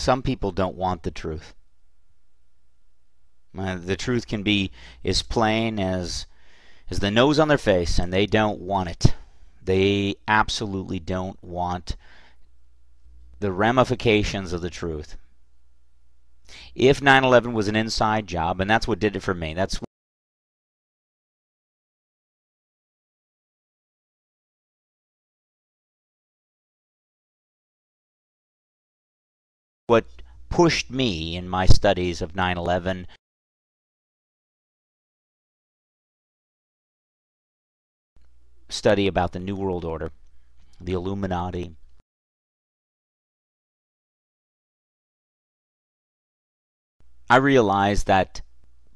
some people don't want the truth. The truth can be as plain as the nose on their face, and they don't want it. They absolutely don't want the ramifications of the truth. If 9/11 was an inside job, and that's what did it for me, that's what pushed me in my studies of 9/11 study about the New World Order, the Illuminati. I realized that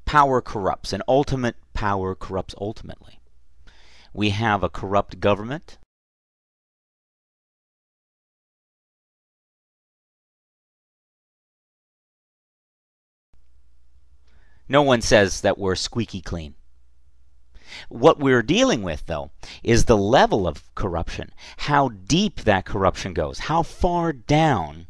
power corrupts, and ultimate power corrupts ultimately. We have a corrupt government. No one says that we're squeaky clean. What we're dealing with, though, is the level of corruption, how deep that corruption goes, how far down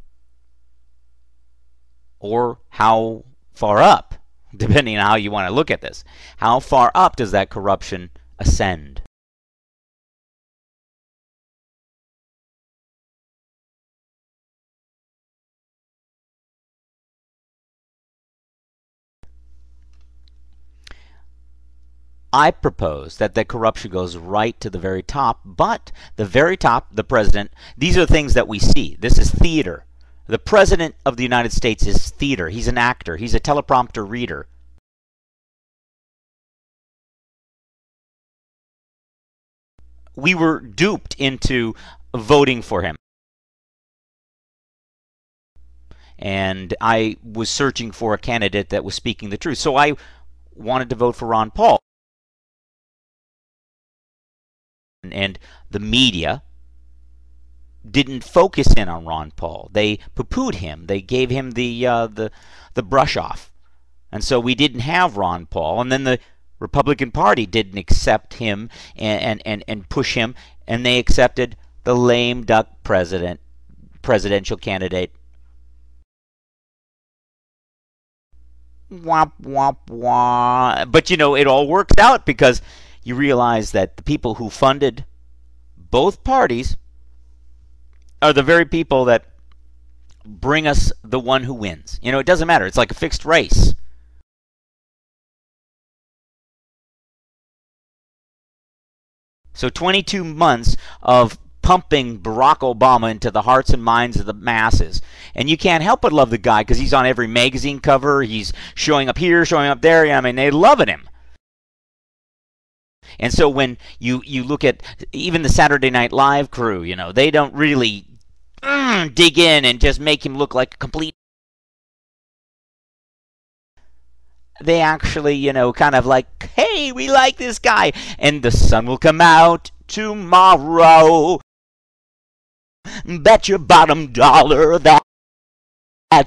or how far up, depending on how you want to look at this. How far up does that corruption ascend? I propose that the corruption goes right to the very top, but the very top, the president, these are things that we see. This is theater. The president of the United States is theater. He's an actor. He's a teleprompter reader. We were duped into voting for him. And I was searching for a candidate that was speaking the truth. So I wanted to vote for Ron Paul. And the media didn't focus in on Ron Paul. They poo-pooed him. They gave him the brush off. And so we didn't have Ron Paul. And then the Republican Party didn't accept him and push him. And they accepted the lame duck presidential candidate. Womp, womp, womp. But, you know, it all works out because you realize that the people who funded both parties are the very people that bring us the one who wins. You know, it doesn't matter. It's like a fixed race. So 22 months of pumping Barack Obama into the hearts and minds of the masses. And you can't help but love the guy because he's on every magazine cover. He's showing up here, showing up there. I mean, they're loving him. And so when you look at even the Saturday Night Live crew, you know, they don't really dig in and just make him look like a complete... They actually, you know, kind of like, hey, we like this guy. And the sun will come out tomorrow. Bet your bottom dollar that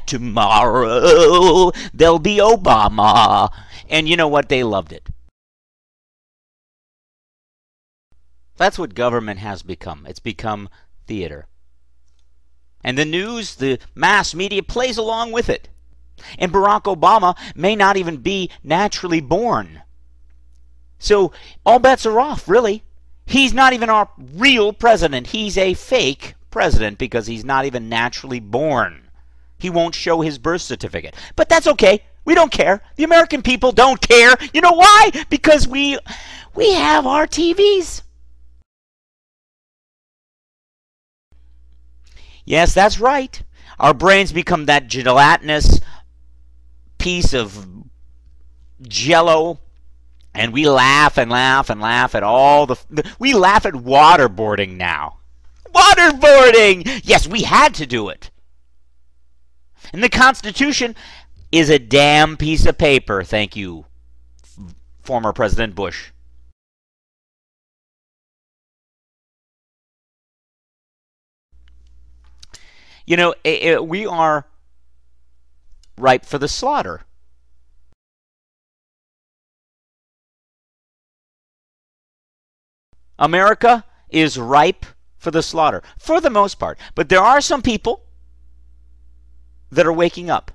tomorrow there'll be Obama. And you know what? They loved it. That's what government has become. It's become theater. And the news, the mass media plays along with it. And Barack Obama may not even be naturally born. So all bets are off, really. He's not even our real president. He's a fake president because he's not even naturally born. He won't show his birth certificate. But that's okay. We don't care. The American people don't care. You know why? Because we have our TVs. Yes, that's right. Our brains become that gelatinous piece of jello, and we laugh and laugh and laugh at all we laugh at waterboarding now. Waterboarding! Yes, we had to do it. And the Constitution is a damn piece of paper, thank you, former President Bush. You know, we are ripe for the slaughter. America is ripe for the slaughter, for the most part. But there are some people that are waking up.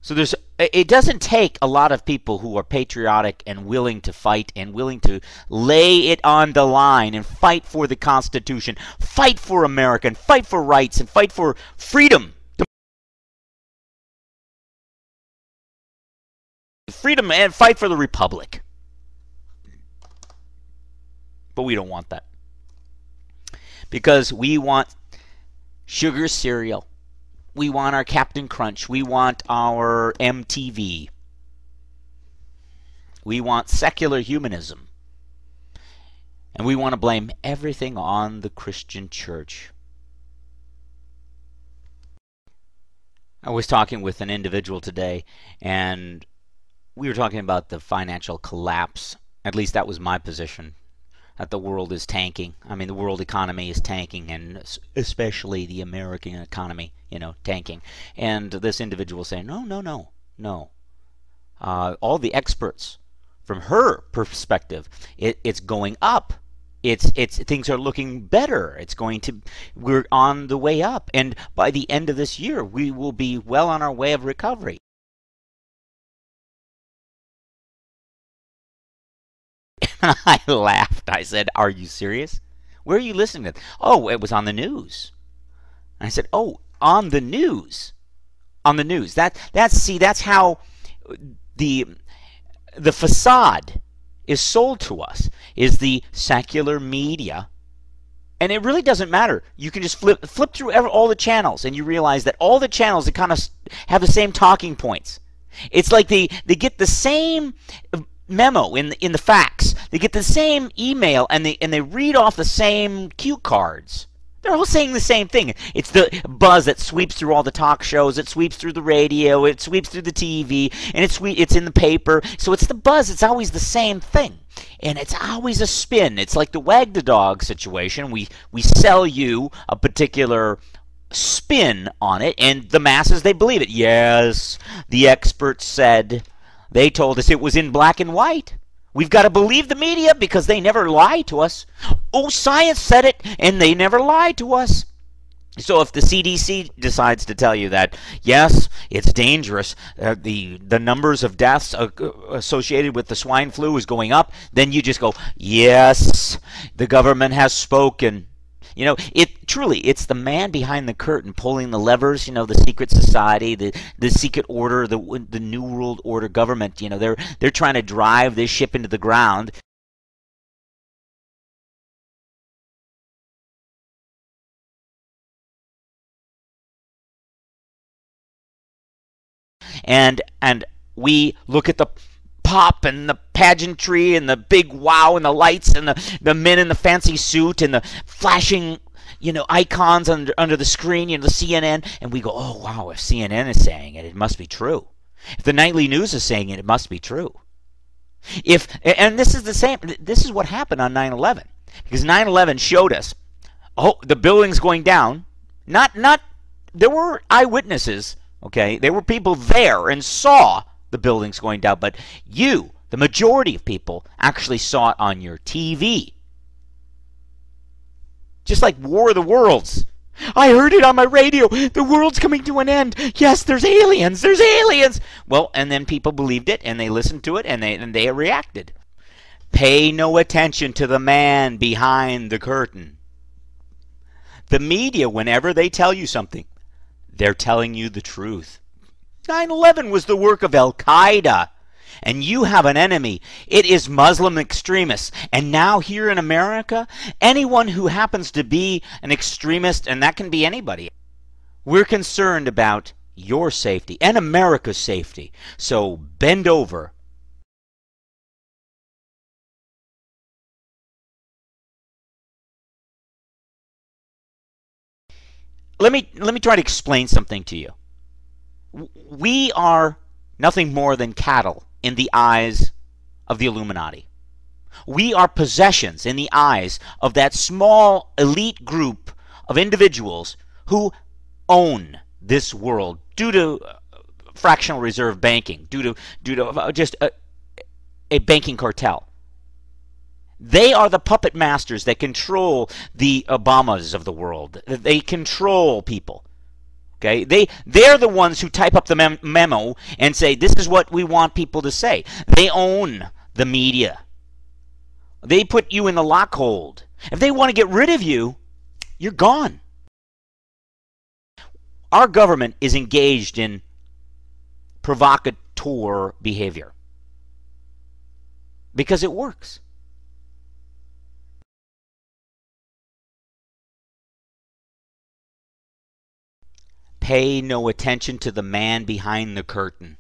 So it doesn't take a lot of people who are patriotic and willing to fight and willing to lay it on the line and fight for the Constitution, fight for America, and fight for rights, and fight for freedom. Freedom and fight for the Republic. But we don't want that. Because we want sugar cereal. We want our Captain Crunch. We want our MTV. We want secular humanism. And we want to blame everything on the Christian church. I was talking with an individual today, and we were talking about the financial collapse. At least that was my position. That the world is tanking. I mean, the world economy is tanking, and especially the American economy, tanking. And this individual saying, no. All the experts, from her perspective, it's going up. It's things are looking better. We're on the way up, and by the end of this year, we will be well on our way of recovery. I laughed. I said, "Are you serious? Where are you listening to?" "Oh, it was on the news." I said, "Oh, on the news, on the news." That's how the facade is sold to us, is the secular media, and it really doesn't matter. You can just flip through all the channels, and you realize that all the channels that kind of have the same talking points. It's like they get the same memo in the fax. They get the same email, and they read off the same cue cards. They're all saying the same thing. It's the buzz that sweeps through all the talk shows. It sweeps through the radio. It sweeps through the TV, and it's in the paper. So it's the buzz. It's always the same thing, and it's always a spin. It's like the wag the dog situation. We sell you a particular spin on it, and the masses, they believe it. Yes, the experts said. They told us it was in black and white. We've got to believe the media because they never lie to us. Oh, science said it, and they never lied to us. So if the CDC decides to tell you that, yes, it's dangerous, the numbers of deaths associated with the swine flu is going up, then you just go, yes, the government has spoken. It's the man behind the curtain pulling the levers, the secret society, the secret order, the New World Order government, they're trying to drive this ship into the ground. And we look at the pop and the pageantry and the big wow and the lights and the men in the fancy suit and the flashing icons under the screen, the CNN, and we go, oh wow, if CNN is saying it, it must be true. If the nightly news is saying it, it must be true. And this is the same. This is what happened on 9/11, because 9/11 showed us, the building's going down. Not there were eyewitnesses. Okay, there were people there and saw the buildings going down, but the majority of people, actually saw it on your TV. Just like War of the Worlds. I heard it on my radio. The world's coming to an end. Yes, there's aliens. There's aliens. Well, and then people believed it, and they listened to it, and they reacted. Pay no attention to the man behind the curtain. The media, whenever they tell you something, they're telling you the truth. 9/11 was the work of Al-Qaeda. And you have an enemy. It is Muslim extremists. And now here in America, anyone who happens to be an extremist, and that can be anybody, we're concerned about your safety and America's safety. So bend over. Let me try to explain something to you. We are nothing more than cattle in the eyes of the Illuminati. We are possessions in the eyes of that small elite group of individuals who own this world due to fractional reserve banking, due to just a banking cartel. They are the puppet masters that control the Obamas of the world. They control people. Okay, they're the ones who type up the memo and say, this is what we want people to say. They own the media. They put you in the lockhold. If they want to get rid of you, you're gone. Our government is engaged in provocateur behavior because it works. Pay no attention to the man behind the curtain.